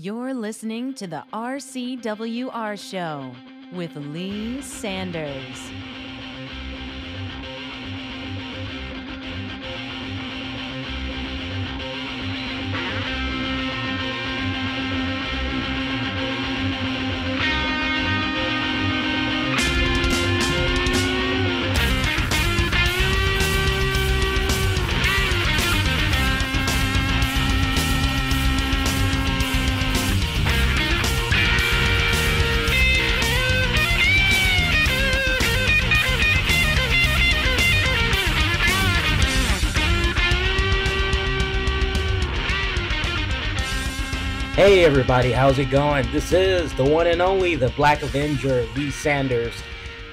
You're listening to the RCWR Show with Lee Sanders. Hey everybody, how's it going? This is the one and only, the Black Avenger, Lee Sanders,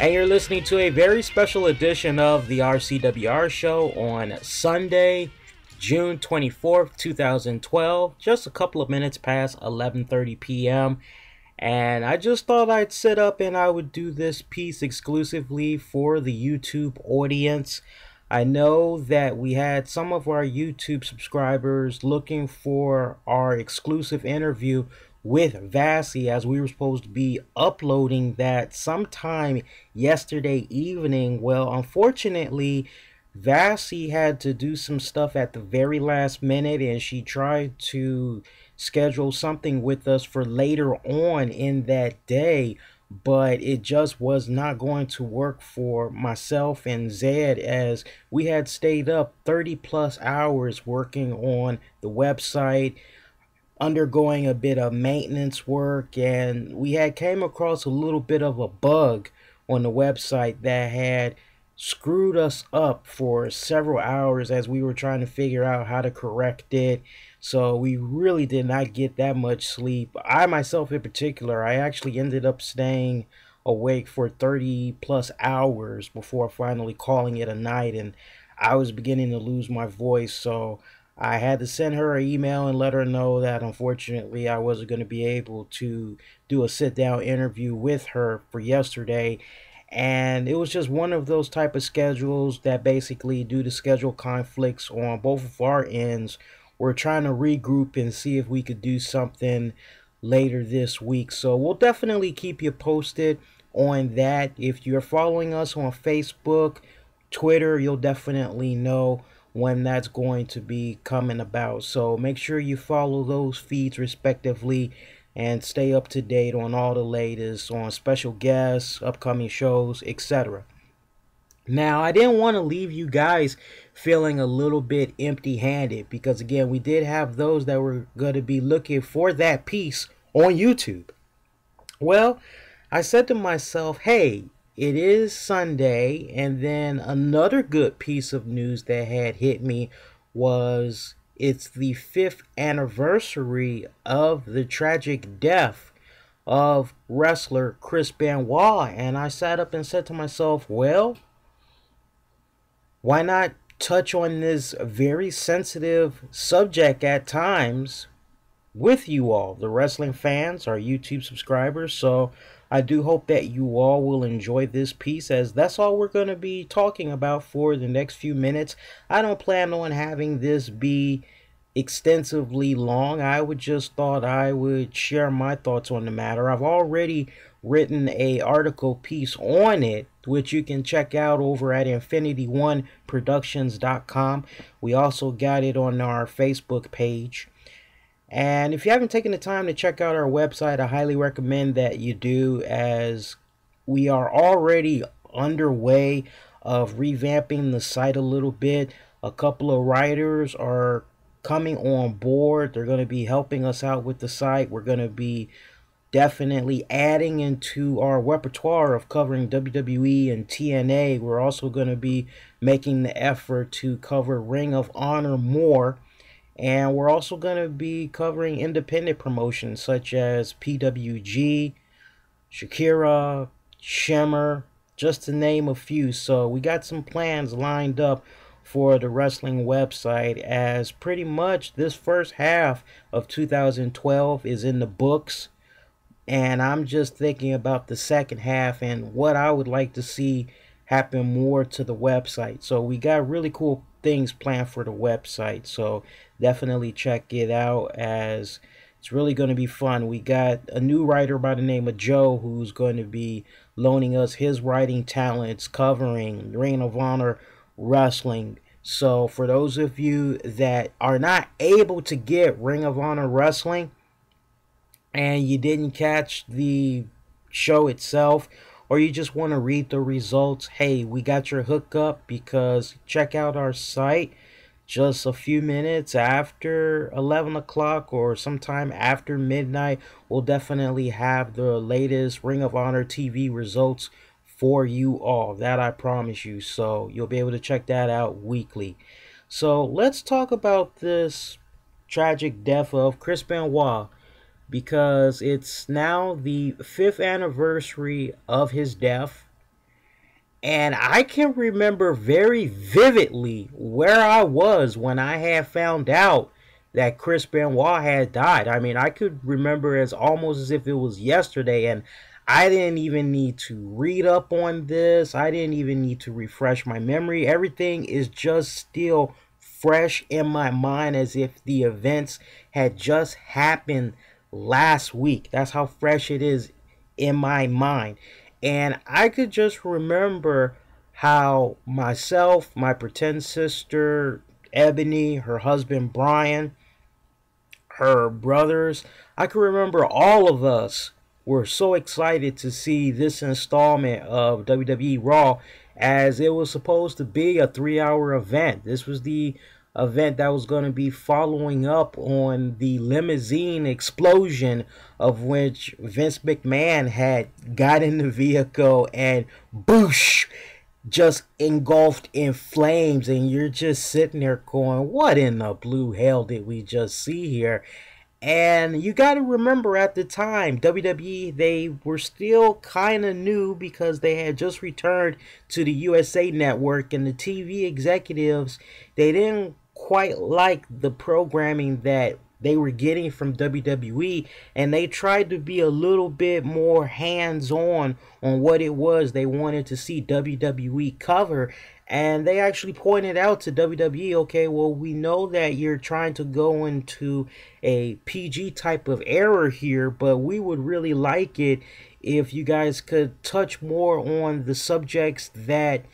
and you're listening to a very special edition of the RCWR Show on Sunday, June 24th, 2012, just a couple of minutes past 11:30 p.m., and I just thought I'd sit up and I would do this piece exclusively for the YouTube audience. I know that we had some of our YouTube subscribers looking for our exclusive interview with Vassy, as we were supposed to be uploading that sometime yesterday evening. Well, unfortunately, Vassy had to do some stuff at the very last minute, and she tried to schedule something with us for later on in that day. But it just was not going to work for myself and Zed, as we had stayed up 30 plus hours working on the website, undergoing a bit of maintenance work, and we had came across a little bit of a bug on the website that had screwed us up for several hours as we were trying to figure out how to correct it. So we really did not get that much sleep. I myself in particular, I actually ended up staying awake for 30 plus hours before finally calling it a night, and I was beginning to lose my voice. So I had to send her an email and let her know that unfortunately I wasn't going to be able to do a sit down interview with her for yesterday. And it was just one of those type of schedules that basically, due to schedule conflicts on both of our ends, we're trying to regroup and see if we could do something later this week. So we'll definitely keep you posted on that. If you're following us on Facebook, Twitter, you'll definitely know when that's going to be coming about. So make sure you follow those feeds respectively and stay up to date on all the latest on special guests, upcoming shows, etc. Now, I didn't want to leave you guys feeling a little bit empty-handed, because again, we did have those that were going to be looking for that piece on YouTube. Well, I said to myself, hey, it is Sunday, and then another good piece of news that had hit me was it's the 5th anniversary of the tragic death of wrestler Chris Benoit, and I sat up and said to myself, well, why not touch on this very sensitive subject at times with you all, the wrestling fans, our YouTube subscribers? So I do hope that you all will enjoy this piece, as that's all we're going to be talking about for the next few minutes. I don't plan on having this be extensively long. I would just thought I would share my thoughts on the matter. I've already written a article piece on it, which you can check out over at infinityOneproductions.com. We also got it on our Facebook page. And if you haven't taken the time to check out our website, I highly recommend that you do, as we are already underway of revamping the site a little bit. A couple of writers are coming on board. They're going to be helping us out with the site. We're going to be definitely adding into our repertoire of covering WWE and TNA. We're also going to be making the effort to cover Ring of Honor more. And we're also going to be covering independent promotions such as PWG, Shakira, Shimmer, just to name a few. So we got some plans lined up for the wrestling website, as pretty much this first half of 2012 is in the books. And I'm just thinking about the second half and what I would like to see happen more to the website. So we got really cool things planned for the website, so definitely check it out, as It's really going to be fun. We got a new writer by the name of Joe who's going to be loaning us his writing talents covering Ring of Honor wrestling. So for those of you that are not able to get Ring of Honor wrestling and you didn't catch the show itself, or you just want to read the results, hey, we got your hookup, because check out our site just a few minutes after 11 o'clock or sometime after midnight. We'll definitely have the latest Ring of Honor TV results for you all. That I promise you. So you'll be able to check that out weekly. So let's talk about this tragic death of Chris Benoit, because it's now the 5th anniversary of his death. And I can remember very vividly where I was when I had found out that Chris Benoit had died. I mean, I could remember as almost as if it was yesterday, and I didn't even need to read up on this. I didn't even need to refresh my memory. Everything is just still fresh in my mind as if the events had just happened last week. That's how fresh it is in my mind. And I could just remember how myself, my pretend sister Ebony, her husband Brian, her brothers, I could remember all of us were so excited to see this installment of WWE Raw, as it was supposed to be a 3-hour event. This was the event that was going to be following up on the limousine explosion, of which Vince McMahon had got in the vehicle and boosh, just engulfed in flames. And you're just sitting there going, what in the blue hell did we just see here? And you got to remember, at the time, WWE, they were still kind of new because they had just returned to the USA Network, and the TV executives, they didn't quite like the programming that they were getting from WWE, and they tried to be a little bit more hands-on on what it was they wanted to see WWE cover. And they actually pointed out to WWE, okay, well, we know that you're trying to go into a PG type of era here, but we would really like it if you guys could touch more on the subjects that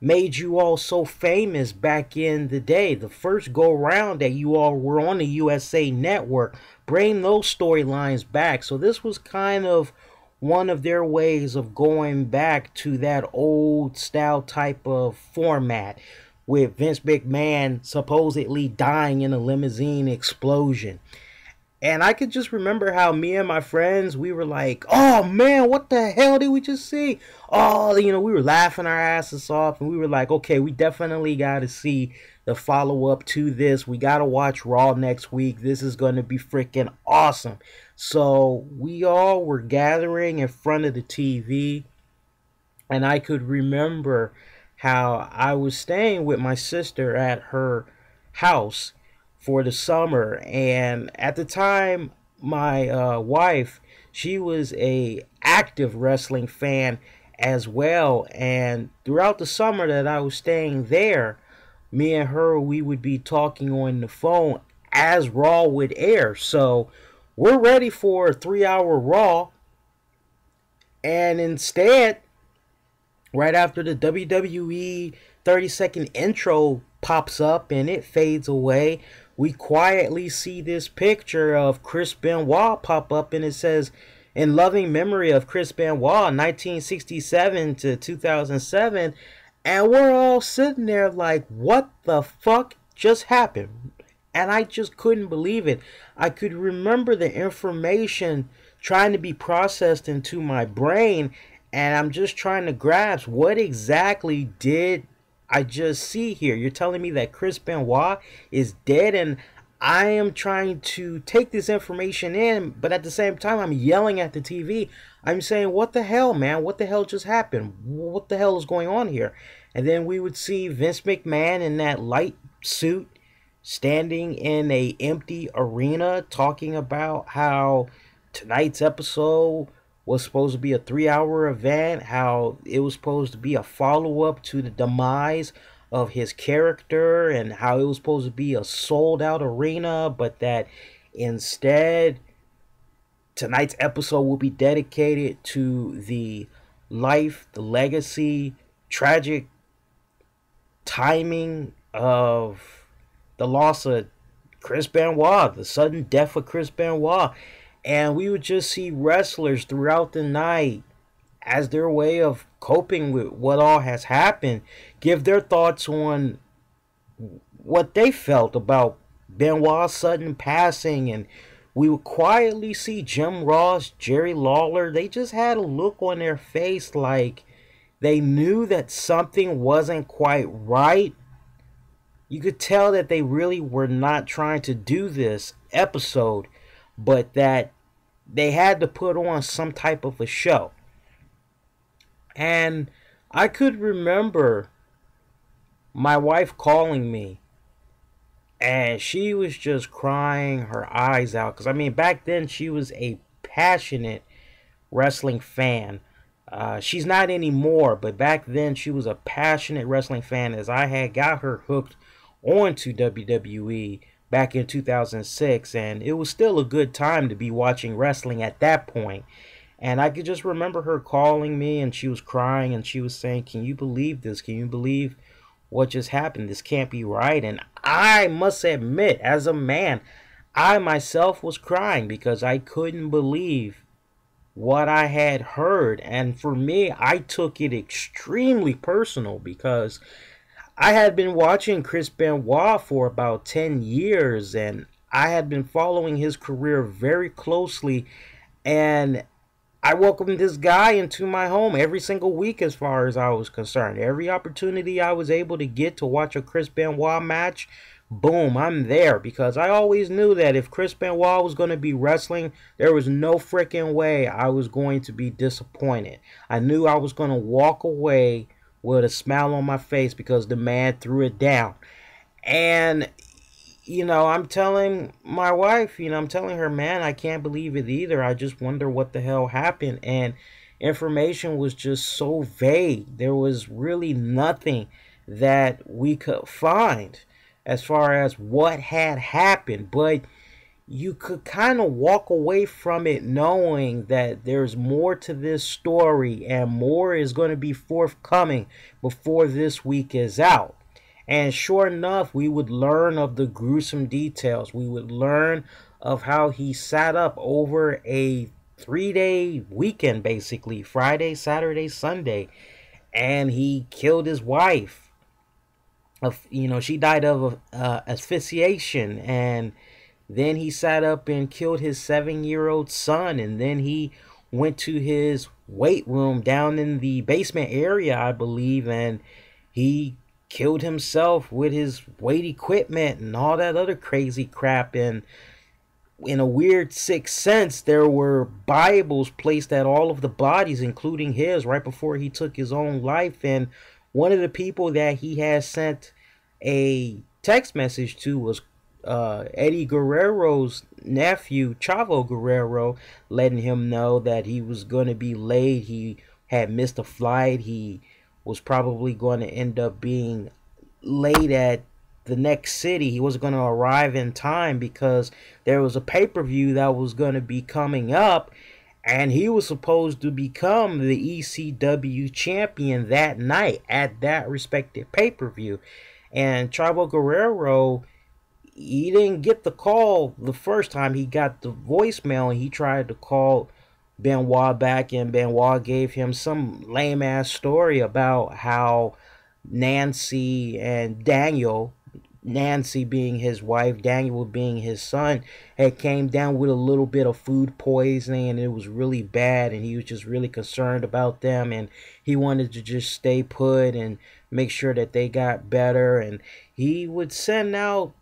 made you all so famous back in the day, the first go round that you all were on the USA Network. Bring those storylines back. So this was kind of one of their ways of going back to that old style type of format, with Vince McMahon supposedly dying in a limousine explosion. And I could just remember how me and my friends, we were like, oh man, what the hell did we just see? Oh, we were laughing our asses off, and we were like, okay, we definitely got to see the follow-up to this. We got to watch Raw next week. This is going to be freaking awesome. So we all were gathering in front of the TV, and I could remember how I was staying with my sister at her house for the summer. And at the time, my wife, she was a active wrestling fan as well. And throughout the summer that I was staying there, me and her, we would be talking on the phone as Raw would air. So we're ready for a 3-hour Raw, and instead, right after the WWE 30-second intro pops up and it fades away, we quietly see this picture of Chris Benoit pop up, and it says, in loving memory of Chris Benoit, 1967 to 2007. And we're all sitting there like, what the fuck just happened? And I just couldn't believe it. I could remember the information trying to be processed into my brain, and I'm just trying to grasp, what exactly did I just see here? You're telling me that Chris Benoit is dead, and I am trying to take this information in, but at the same time, I'm yelling at the TV. I'm saying, what the hell, man? What the hell just happened? What the hell is going on here? And then we would see Vince McMahon in that light suit standing in a empty arena talking about how tonight's episode was supposed to be a 3-hour event, how it was supposed to be a follow-up to the demise of his character, and how it was supposed to be a sold-out arena, but that Instead, tonight's episode will be dedicated to the life, the legacy, tragic timing of the loss of Chris Benoit, the sudden death of Chris Benoit. And we would just see wrestlers throughout the night, as their way of coping with what all has happened, give their thoughts on what they felt about Benoit's sudden passing. And we would quietly see Jim Ross, Jerry Lawler, they just had a look on their face like they knew that something wasn't quite right. You could tell that they really were not trying to do this episode, but that they had to put on some type of a show. And I could remember my wife calling me, and she was just crying her eyes out. Because, I mean, back then she was a passionate wrestling fan. She's not anymore, but back then she was a passionate wrestling fan, as I had got her hooked onto WWE back in 2006. And it was still a good time to be watching wrestling at that point. And I could just remember her calling me, and she was crying, and she was saying, "Can you believe this? Can you believe what just happened? This can't be right." And I must admit, as a man, I myself was crying because I couldn't believe what I had heard. And for me, I took it extremely personal because I had been watching Chris Benoit for about 10 years, and I had been following his career very closely. And I welcomed this guy into my home every single week as far as I was concerned. Every opportunity I was able to get to watch a Chris Benoit match, boom, I'm there. Because I always knew that if Chris Benoit was going to be wrestling, there was no freaking way I was going to be disappointed. I knew I was going to walk away with a smile on my face because the man threw it down. And I'm telling my wife, I'm telling her, man, I can't believe it either. I just wonder what the hell happened. And information was just so vague. There was really nothing that we could find as far as what had happened. But you could kind of walk away from it knowing that there's more to this story, and more is going to be forthcoming before this week is out. And sure enough, we would learn of the gruesome details. We would learn of how he sat up over a 3-day weekend, basically, Friday, Saturday, Sunday, and he killed his wife. She died of asphyxiation, and then he sat up and killed his 7-year-old son, and then he went to his weight room down in the basement area, I believe, and he killed himself with his weight equipment and all that other crazy crap. And in a weird sixth sense, there were Bibles placed at all of the bodies, including his, right before he took his own life. And one of the people that he had sent a text message to was Eddie Guerrero's nephew, Chavo Guerrero, letting him know that he was going to be late. He had missed a flight. He was probably going to end up being late at the next city. He wasn't going to arrive in time because there was a pay-per-view that was going to be coming up, and he was supposed to become the ECW champion that night at that respective pay-per-view. And Chavo Guerrero, he didn't get the call the first time. He got the voicemail, and he tried to call Benoit back, and Benoit gave him some lame ass story about how Nancy and Daniel, Nancy being his wife, Daniel being his son, had came down with a little bit of food poisoning, and it was really bad, and he was just really concerned about them, and he wanted to just stay put and make sure that they got better. And he would send out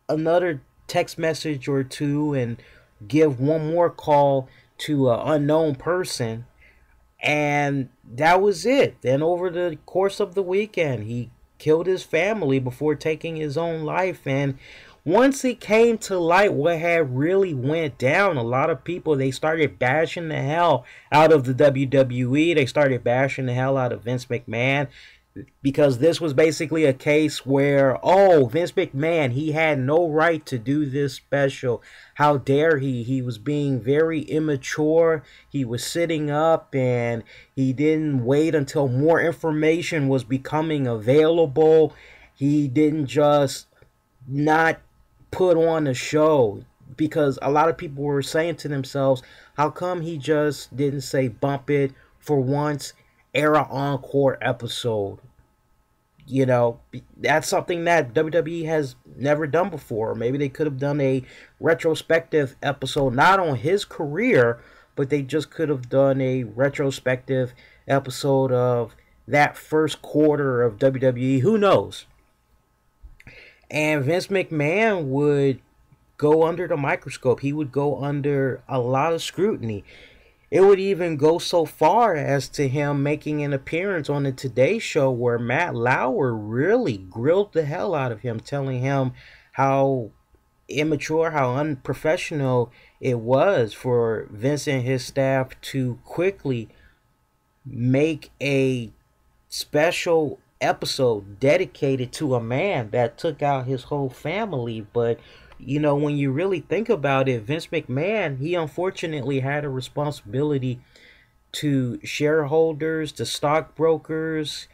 another text message or two and give one more call to an unknown person, and that was it. Then over the course of the weekend, he killed his family before taking his own life. And once it came to light what had really went down, a lot of people, they started bashing the hell out of the WWE. They started bashing the hell out of Vince McMahon. because this was basically a case where, oh, Vince McMahon, he had no right to do this special. How dare he? He was being very immature. He was sitting up and he didn't wait until more information was becoming available. He didn't just not put on a show, because a lot of people were saying to themselves, how come he just didn't say bump it for once, era encore episode? You know, that's something that WWE has never done before. Maybe they could have done a retrospective episode, not on his career, but they just could have done a retrospective episode of that first quarter of WWE. Who knows? And Vince McMahon would go under the microscope. He would go under a lot of scrutiny. It would even go so far as to him making an appearance on the Today Show where Matt Lauer really grilled the hell out of him, telling him how immature, how unprofessional it was for Vince and his staff to quickly make a special episode dedicated to a man that took out his whole family. But you know, when you really think about it, Vince McMahon, he unfortunately had a responsibility to shareholders, to stockbrokers,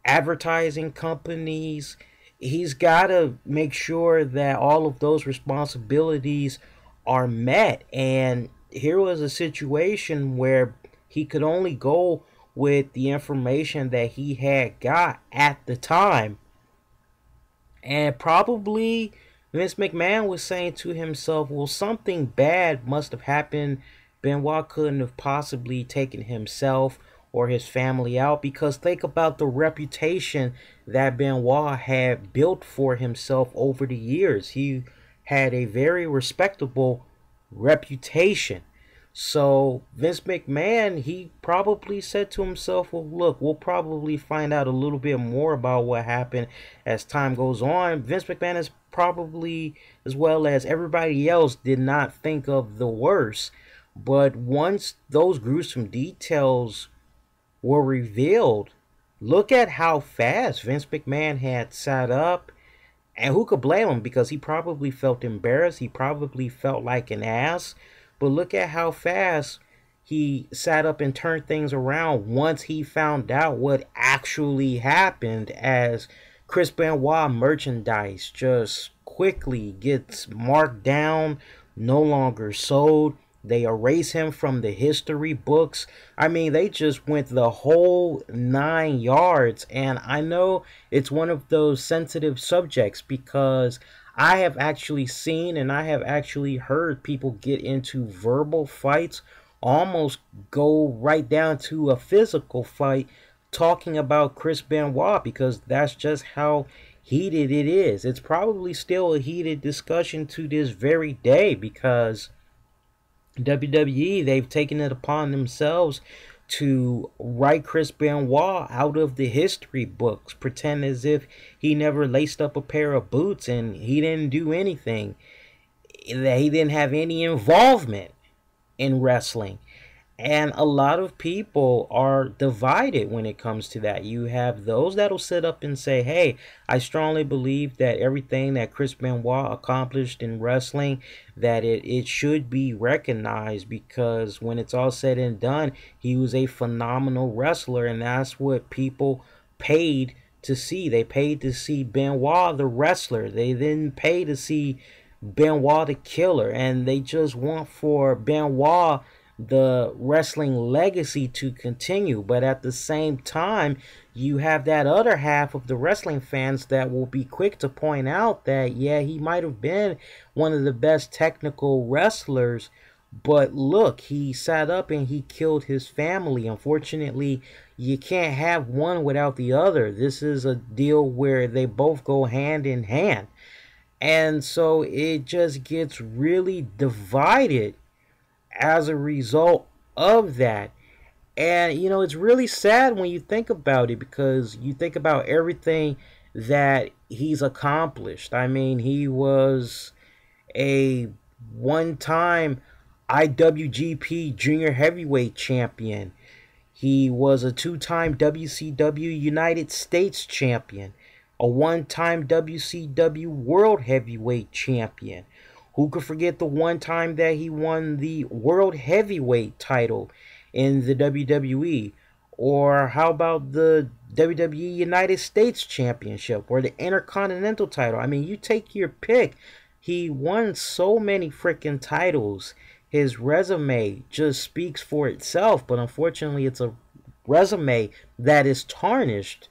advertising companies. He's got to make sure that all of those responsibilities are met. And here was a situation where he could only go with the information that he had got at the time. And probably Vince McMahon was saying to himself, well, something bad must have happened. Benoit couldn't have possibly taken himself or his family out, because think about the reputation that Benoit had built for himself over the years. He had a very respectable reputation. So Vince McMahon, he probably said to himself, well, look, we'll probably find out a little bit more about what happened as time goes on. Vince McMahon is probably, as well as everybody else, did not think of the worst. But once those gruesome details were revealed, look at how fast Vince McMahon had sat up. And who could blame him? Because he probably felt embarrassed. He probably felt like an ass. But look at how fast he sat up and turned things around once he found out what actually happened, as Chris Benoit merchandise just quickly gets marked down, no longer sold. They erase him from the history books. I mean, they just went the whole 9 yards. And I know it's one of those sensitive subjects, because I have actually seen and I have actually heard people get into verbal fights, almost go right down to a physical fight, talking about Chris Benoit, because that's just how heated it is. It's probably still a heated discussion to this very day, because WWE, they've taken it upon themselves to write Chris Benoit out of the history books, pretend as if he never laced up a pair of boots and he didn't do anything, that he didn't have any involvement in wrestling. And a lot of people are divided when it comes to that. You have those that'll sit up and say, hey, I strongly believe that everything that Chris Benoit accomplished in wrestling, that it should be recognized, because when it's all said and done, he was a phenomenal wrestler, and that's what people paid to see. They paid to see Benoit the wrestler. They didn't pay to see Benoit the killer, and they just want for Benoit the wrestling legacy to continue. But at the same time, you have that other half of the wrestling fans that will be quick to point out that, yeah, he might have been one of the best technical wrestlers, but look, he sat up and he killed his family. Unfortunately, you can't have one without the other. This is a deal where they both go hand in hand. And so it just gets really divided as a result of that. And you know, it's really sad when you think about it, because you think about everything that he's accomplished. I mean, he was a one-time IWGP Junior Heavyweight Champion. He was a two-time WCW United States champion, a one-time WCW World Heavyweight champion. Who could forget the one time that he won the World Heavyweight title in the WWE? Or how about the WWE United States Championship or the Intercontinental title? I mean, you take your pick. He won so many freaking titles. His resume just speaks for itself, but unfortunately it's a resume that is tarnished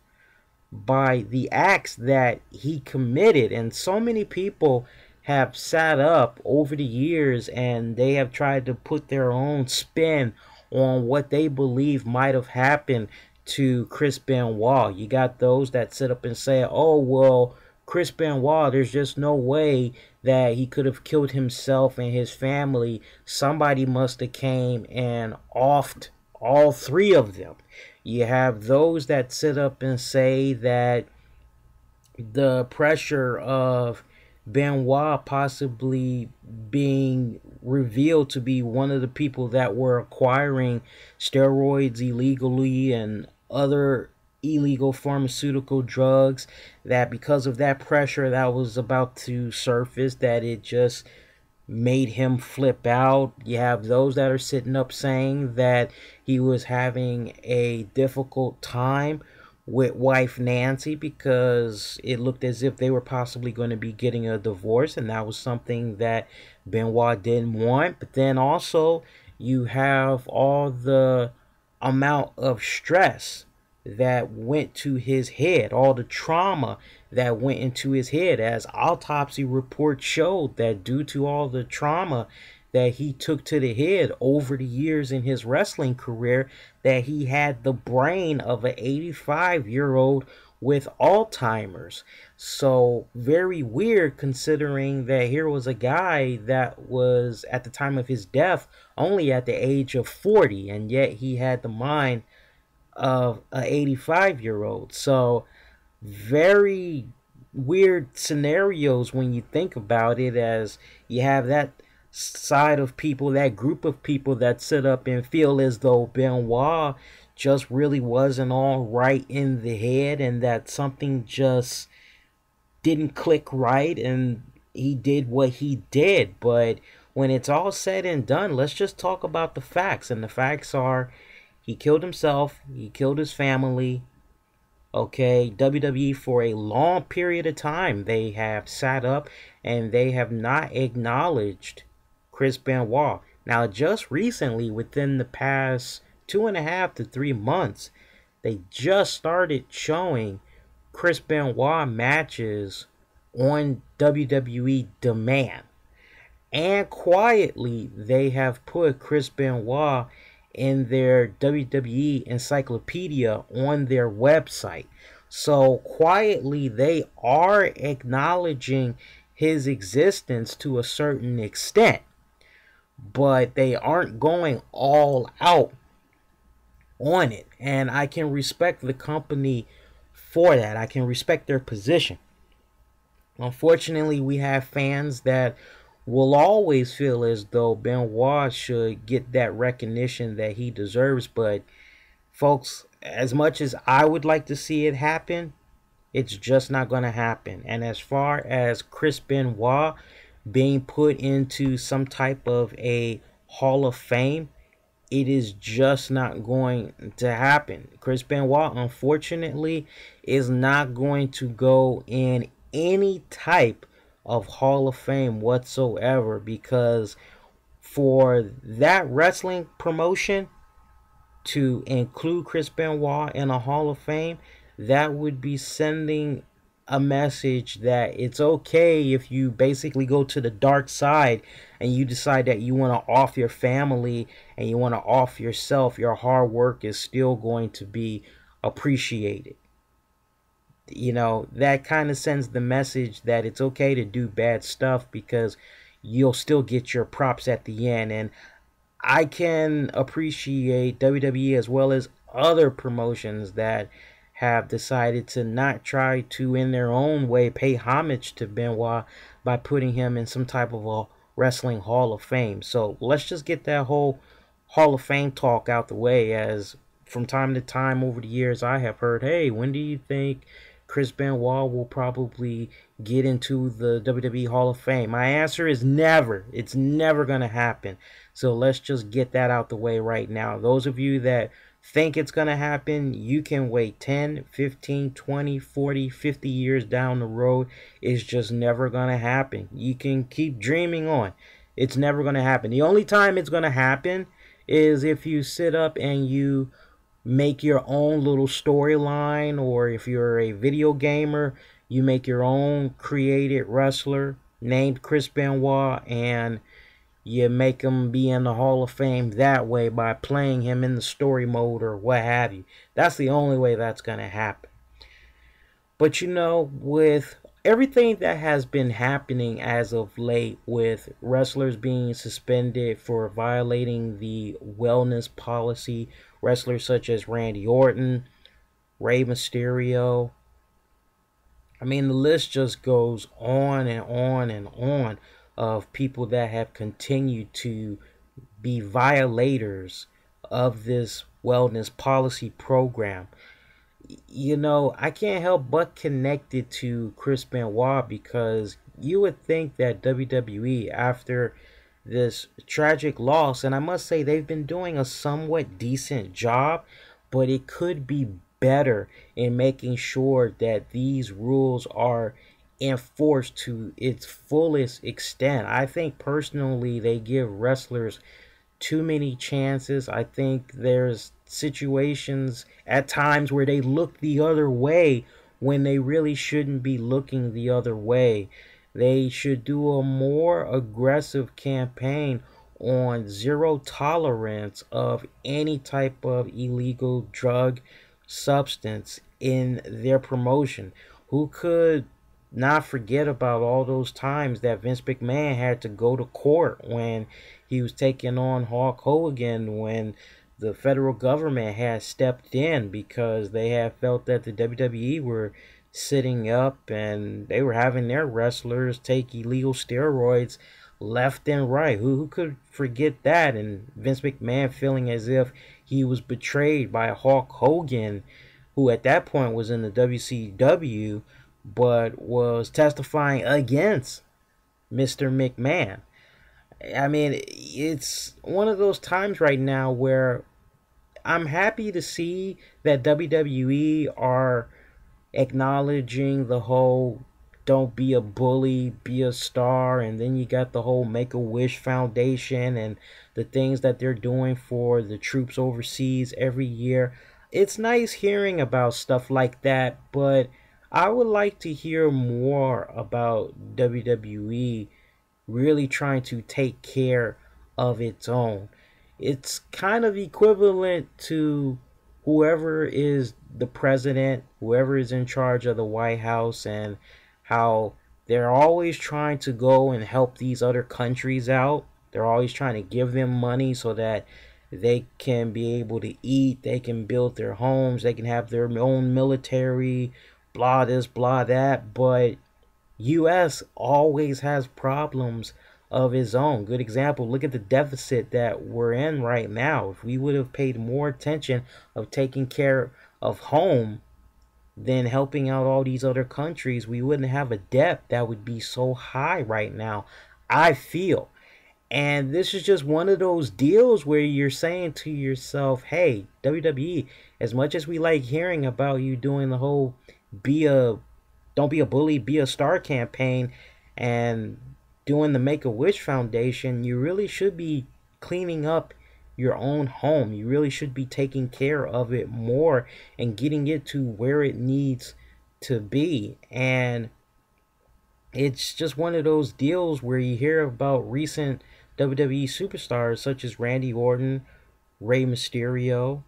by the acts that he committed. And so many people have sat up over the years and they have tried to put their own spin on what they believe might have happened to Chris Benoit. You got those that sit up and say, oh, well, Chris Benoit, there's just no way that he could have killed himself and his family. Somebody must have came and offed all three of them. You have those that sit up and say that the pressure of Benoit possibly being revealed to be one of the people that were acquiring steroids illegally and other illegal pharmaceutical drugs, that because of that pressure that was about to surface, that it just made him flip out. You have those that are sitting up saying that he was having a difficult time with wife Nancy because it looked as if they were possibly going to be getting a divorce, and that was something that Benoit didn't want. But then also you have all the amount of stress that went to his head, all the trauma that went into his head, as autopsy reports showed that due to all the trauma that he took to the head over the years in his wrestling career, that he had the brain of an 85-year-old with Alzheimer's. So very weird, considering that here was a guy that was at the time of his death only at the age of 40, and yet he had the mind of an 85-year-old. So very weird scenarios when you think about it, as you have that side of people, that group of people that sit up and feel as though Benoit just really wasn't all right in the head, and that something just didn't click right and he did what he did. But when it's all said and done, let's just talk about the facts. And the facts are, he killed himself, he killed his family. Okay, WWE for a long period of time, they have sat up and they have not acknowledged Chris Benoit. Now, just recently, within the past 2.5 to 3 months, they just started showing Chris Benoit matches on WWE Demand. And quietly, they have put Chris Benoit in their WWE encyclopedia on their website. So quietly, they are acknowledging his existence to a certain extent, but they aren't going all out on it. And I can respect the company for that. I can respect their position. Unfortunately, we have fans that will always feel as though Benoit should get that recognition that he deserves. But folks, as much as I would like to see it happen, it's just not going to happen. And as far as Chris Benoit being put into some type of a Hall of Fame, it is just not going to happen. Chris Benoit, unfortunately, is not going to go in any type of Hall of Fame whatsoever, because for that wrestling promotion to include Chris Benoit in a Hall of Fame, that would be sending a message that it's okay if you basically go to the dark side and you decide that you want to off your family and you want to off yourself. Your hard work is still going to be appreciated. You know, that kind of sends the message that it's okay to do bad stuff because you'll still get your props at the end. And I can appreciate WWE as well as other promotions that have decided to not try to, in their own way, pay homage to Benoit by putting him in some type of a wrestling Hall of Fame. So let's just get that whole Hall of Fame talk out the way, as from time to time over the years, I have heard, hey, when do you think Chris Benoit will probably get into the WWE Hall of Fame? My answer is never. It's never going to happen. So let's just get that out the way right now. Those of you that think it's going to happen, you can wait 10, 15, 20, 40, 50 years down the road. It's just never going to happen. You can keep dreaming on. It's never going to happen. The only time it's going to happen is if you sit up and you make your own little storyline, or if you're a video gamer, you make your own created wrestler named Chris Benoit, and you make him be in the Hall of Fame that way by playing him in the story mode or what have you. That's the only way that's going to happen. But you know, with everything that has been happening as of late, with wrestlers being suspended for violating the wellness policy, wrestlers such as Randy Orton, Rey Mysterio, I mean, the list just goes on and on and on of people that have continued to be violators of this wellness policy program. You know, I can't help but connect it to Chris Benoit, because you would think that WWE, after this tragic loss, and I must say they've been doing a somewhat decent job, but it could be better in making sure that these rules are enforced to its fullest extent. I think personally they give wrestlers too many chances. I think there's situations at times where they look the other way when they really shouldn't be looking the other way. They should do a more aggressive campaign on zero tolerance of any type of illegal drug substance in their promotion. Who could not forget about all those times that Vince McMahon had to go to court when he was taking on Hulk Hogan, when the federal government had stepped in because they had felt that the WWE were sitting up and they were having their wrestlers take illegal steroids left and right. Who could forget that? And Vince McMahon feeling as if he was betrayed by Hulk Hogan, who at that point was in the WCW, but was testifying against Mr. McMahon. I mean, it's one of those times right now where I'm happy to see that WWE are acknowledging the whole don't be a bully, be a star, and then you got the whole Make-A-Wish Foundation and the things that they're doing for the troops overseas every year. It's nice hearing about stuff like that, but I would like to hear more about WWE really trying to take care of its own. It's kind of equivalent to whoever is the president, whoever is in charge of the White House, and how they're always trying to go and help these other countries out. They're always trying to give them money so that they can be able to eat, they can build their homes, they can have their own military, blah this, blah that. But U.S. always has problems of its own. Good example, look at the deficit that we're in right now. If we would have paid more attention of taking care of home than helping out all these other countries, we wouldn't have a debt that would be so high right now, I feel. And this is just one of those deals where you're saying to yourself, hey, WWE, as much as we like hearing about you doing the whole don't be a bully, be a star campaign and doing the Make-A-Wish Foundation, you really should be cleaning up your own home. You really should be taking care of it more and getting it to where it needs to be. And it's just one of those deals where you hear about recent WWE superstars such as Randy Orton, Rey Mysterio.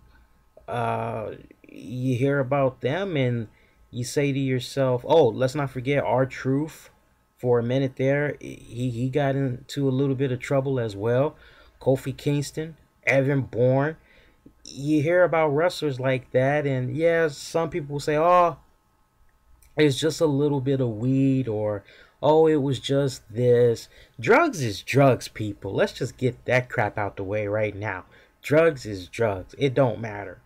You hear about them and you say to yourself, oh, let's not forget R-Truth. For a minute there, he got into a little bit of trouble as well. Kofi Kingston, Evan Bourne. You hear about wrestlers like that, and yeah, some people say, oh, it's just a little bit of weed, or oh, it was just this. Drugs is drugs, people. Let's just get that crap out the way right now. Drugs is drugs. It don't matter.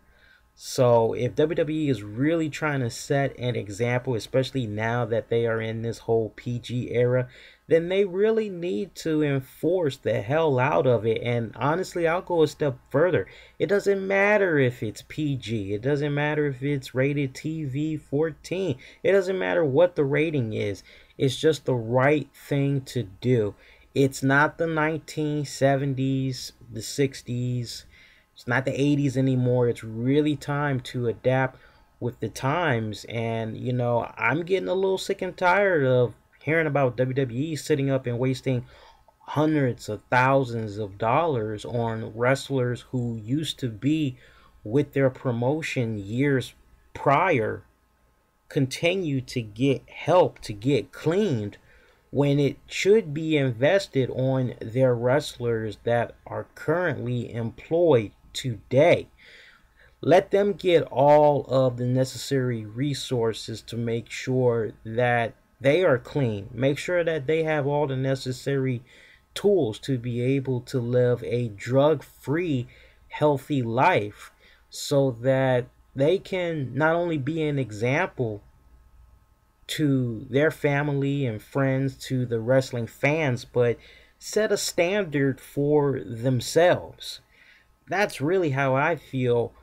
So if WWE is really trying to set an example, especially now that they are in this whole PG era, then they really need to enforce the hell out of it. And honestly, I'll go a step further. It doesn't matter if it's PG. It doesn't matter if it's rated TV 14. It doesn't matter what the rating is. It's just the right thing to do. It's not the 1970s, the 60s. It's not the 80s anymore. It's really time to adapt with the times. And, I'm getting a little sick and tired of hearing about WWE sitting up and wasting hundreds of thousands of dollars on wrestlers who used to be with their promotion years prior, continue to get help to get cleaned when it should be invested on their wrestlers that are currently employed today. Let them get all of the necessary resources to make sure that they are clean. Make sure that they have all the necessary tools to be able to live a drug-free, healthy life, so that they can not only be an example to their family and friends, to the wrestling fans, but set a standard for themselves. That's really how I feel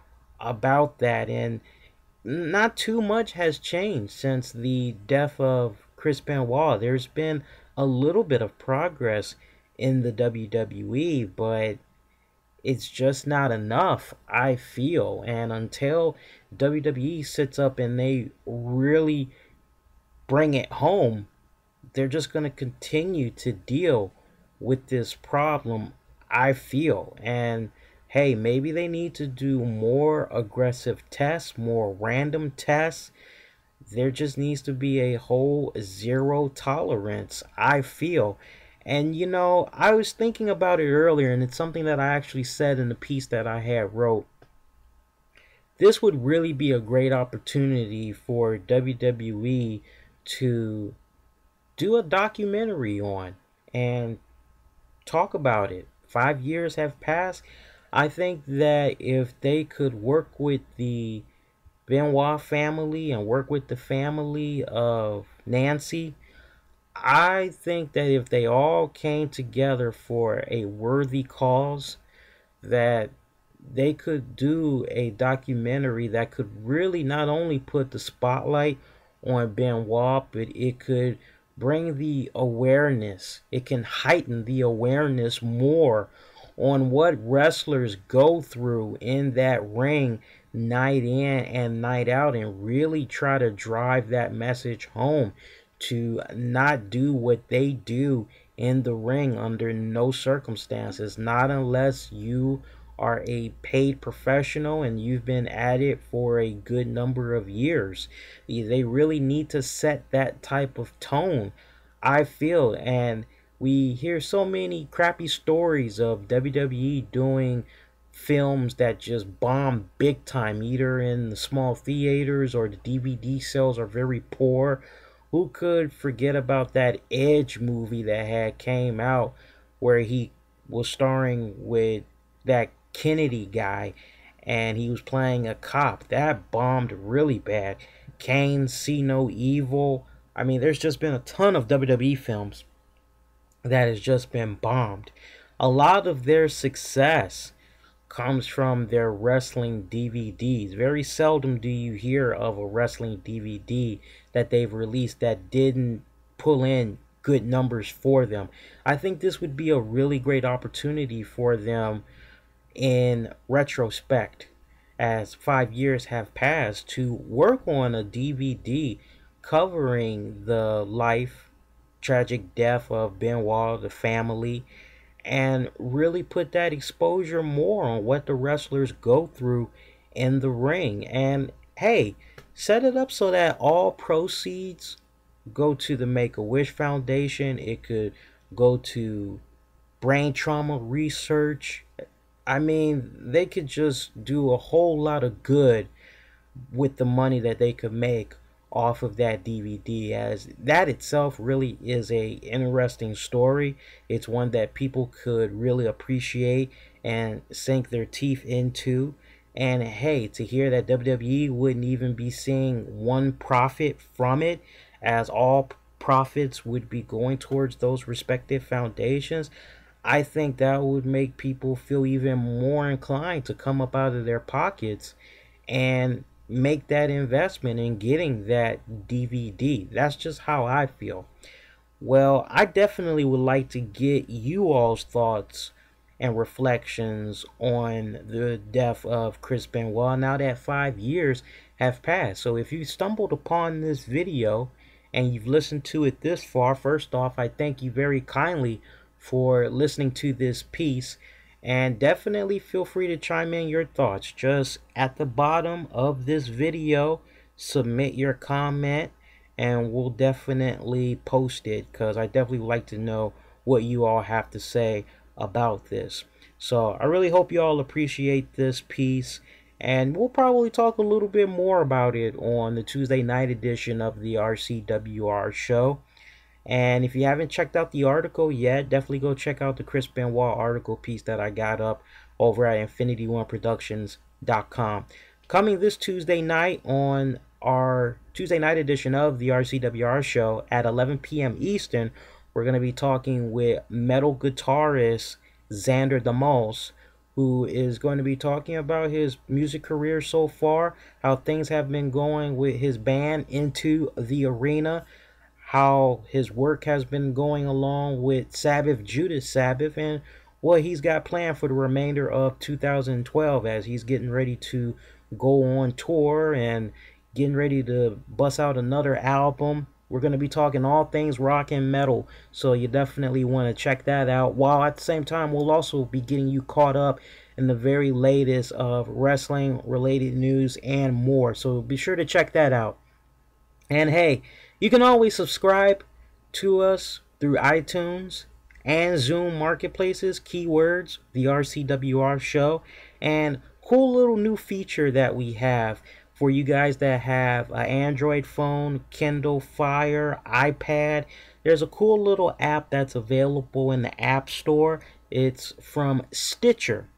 about that. And not too much has changed since the death of Chris Benoit. There's been a little bit of progress in the WWE, but it's just not enough, I feel. And until WWE sits up and they really bring it home, they're just going to continue to deal with this problem, I feel. And hey, maybe they need to do more aggressive tests, more random tests. There just needs to be a whole zero tolerance, I feel. And I was thinking about it earlier, and it's something that I actually said in the piece that I had wrote. This would really be a great opportunity for WWE to do a documentary on and talk about it. 5 years have passed. I think that if they could work with the Benoit family and work with the family of Nancy, I think that if they all came together for a worthy cause, that they could do a documentary that could really not only put the spotlight on Benoit, but it could bring the awareness. It can heighten the awareness more on what wrestlers go through in that ring night in and night out, and really try to drive that message home to not do what they do in the ring under no circumstances, not unless you are a paid professional and you've been at it for a good number of years. They really need to set that type of tone, I feel. And we hear so many crappy stories of WWE doing films that just bomb big time, either in the small theaters or the DVD sales are very poor. Who could forget about that Edge movie that had came out where he was starring with that Kennedy guy and he was playing a cop? That bombed really bad. Kane, See No Evil. I mean, there's just been a ton of WWE films that has just been bombed. A lot of their success comes from their wrestling DVDs. Very seldom do you hear of a wrestling DVD that they've released that didn't pull in good numbers for them. I think this would be a really great opportunity for them in retrospect, as 5 years have passed, to work on a DVD covering the life, tragic death of Benoit, the family, and really put that exposure more on what the wrestlers go through in the ring. And hey, set it up so that all proceeds go to the Make-A-Wish Foundation. It could go to brain trauma research. I mean, they could just do a whole lot of good with the money that they could make off of that DVD, as that itself really is a interesting story. It's one that people could really appreciate and sink their teeth into. And hey, to hear that WWE wouldn't even be seeing one profit from it, as all profits would be going towards those respective foundations, I think that would make people feel even more inclined to come up out of their pockets and make that investment in getting that DVD. That's just how I feel. Well, I definitely would like to get you all's thoughts and reflections on the death of Chris Benoit now that 5 years have passed. So if you stumbled upon this video and you've listened to it this far, first off, I thank you very kindly for listening to this piece, and definitely feel free to chime in your thoughts. Just at the bottom of this video, submit your comment and we'll definitely post it, because I definitely would like to know what you all have to say about this. So I really hope you all appreciate this piece, and we'll probably talk a little bit more about it on the Tuesday night edition of the RCWR show. And if you haven't checked out the article yet, definitely go check out the Chris Benoit article piece that I got up over at infinity1productions.com. Coming this Tuesday night on our Tuesday night edition of the RCWR show at 11 p.m. Eastern, we're going to be talking with metal guitarist Xander Damos, who is going to be talking about his music career so far, how things have been going with his band Into the Arena, how his work has been going along with Sabbath, Judas Sabbath, and what he's got planned for the remainder of 2012 as he's getting ready to go on tour and getting ready to bust out another album. We're going to be talking all things rock and metal, so you definitely want to check that out, while at the same time we'll also be getting you caught up in the very latest of wrestling related news and more, so be sure to check that out. And hey, you can always subscribe to us through iTunes and Zoom marketplaces, keywords, the RCWR show, and cool little new feature that we have for you guys that have an Android phone, Kindle Fire, iPad. There's a cool little app that's available in the App Store. It's from Stitcher.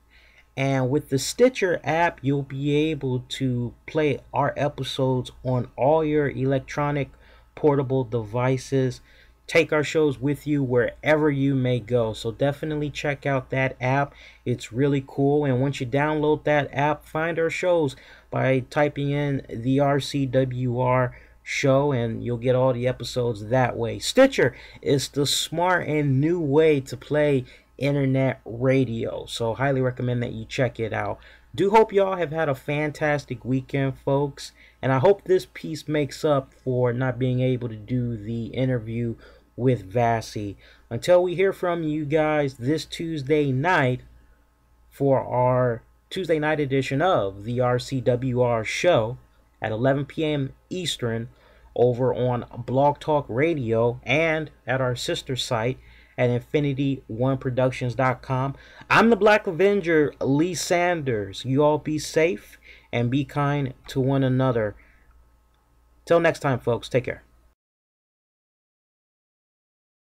And with the Stitcher app, you'll be able to play our episodes on all your electronic portable devices. Take our shows with you wherever you may go. So definitely check out that app. It's really cool. And once you download that app, find our shows by typing in the RCWR show, and you'll get all the episodes that way. Stitcher is the smart and new way to play internet radio, so highly recommend that you check it out. Do hope y'all have had a fantastic weekend, folks, and I hope this piece makes up for not being able to do the interview with Vassy. Until we hear from you guys this Tuesday night for our Tuesday night edition of the RCWR show at 11 p.m. Eastern over on Blog Talk Radio and at our sister site at infinity1productions.com. I'm the Black Avenger, Lee Sanders. You all be safe and be kind to one another. Till next time, folks. Take care.